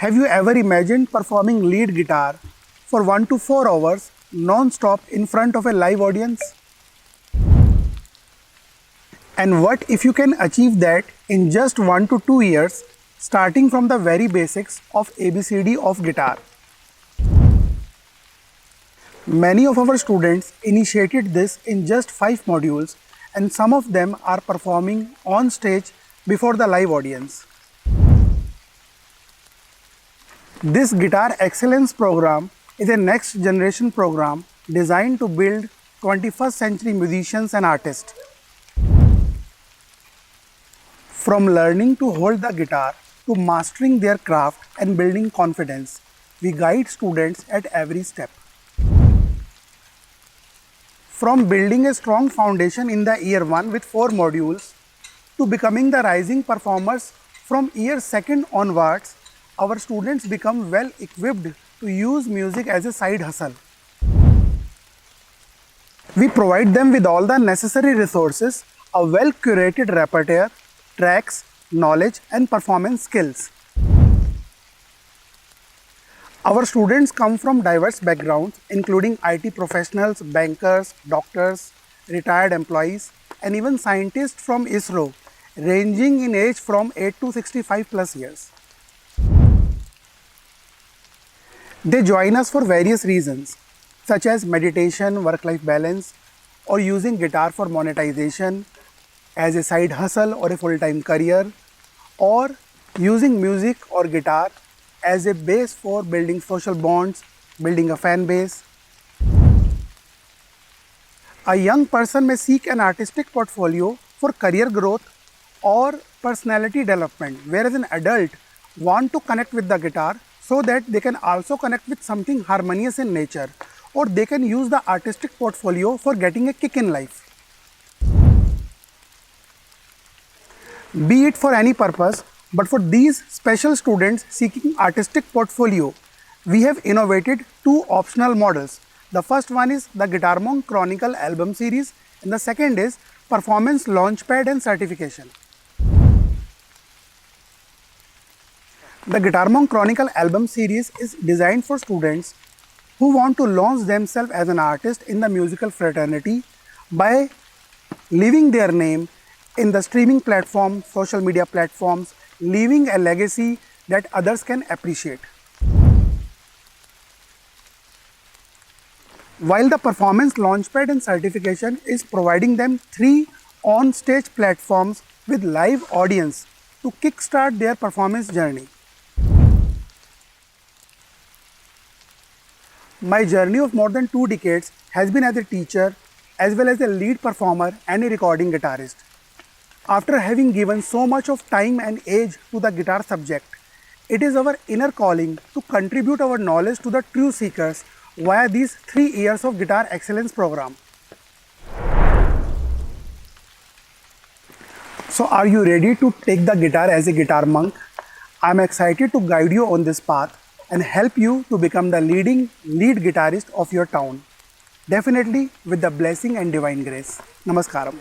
Have you ever imagined performing lead guitar for 1 to 4 hours non-stop in front of a live audience? And what if you can achieve that in just 1 to 2 years, starting from the very basics of ABCD of guitar? Many of our students initiated this in just 5 modules, and some of them are performing on stage before the live audience. This Guitar Excellence program is a next generation program designed to build 21st century musicians and artists. From learning to hold the guitar to mastering their craft and building confidence, we guide students at every step. From building a strong foundation in the year 1 with 4 modules to becoming the rising performers from year 2 onwards, our students become well equipped to use music as a side hustle. We provide them with all the necessary resources, a well curated repertoire, tracks, knowledge and performance skills. Our students come from diverse backgrounds including IT professionals, bankers, doctors, retired employees and even scientists from ISRO, ranging in age from 8 to 65 plus years. They join us for various reasons such as meditation, work-life balance, or using guitar for monetization as a side hustle or a full-time career, or using music or guitar as a base for building social bonds, building a fan base. A young person may seek an artistic portfolio for career growth or personality development, whereas an adult wants to connect with the guitar so that they can also connect with something harmonious in nature, or they can use the artistic portfolio for getting a kick in life. Be it for any purpose, but for these special students seeking artistic portfolio, we have innovated 2 optional models. The first one is the Guitar Monk Chronicle album series, and the second is Performance Launchpad and Certification. The Guitar Monk Chronicle album series is designed for students who want to launch themselves as an artist in the musical fraternity by leaving their name in the streaming platform, social media platforms, leaving a legacy that others can appreciate. While the Performance Launchpad and Certification is providing them 3 on-stage platforms with live audience to kickstart their performance journey. My journey of more than 2 decades has been as a teacher, as well as a lead performer and a recording guitarist. After having given so much of time and age to the guitar subject, it is our inner calling to contribute our knowledge to the true seekers via these 3 years of Guitar Excellence program. So are you ready to take the guitar as a guitar monk? I am excited to guide you on this path and help you to become the lead guitarist of your town. Definitely with the blessing and divine grace. Namaskaram.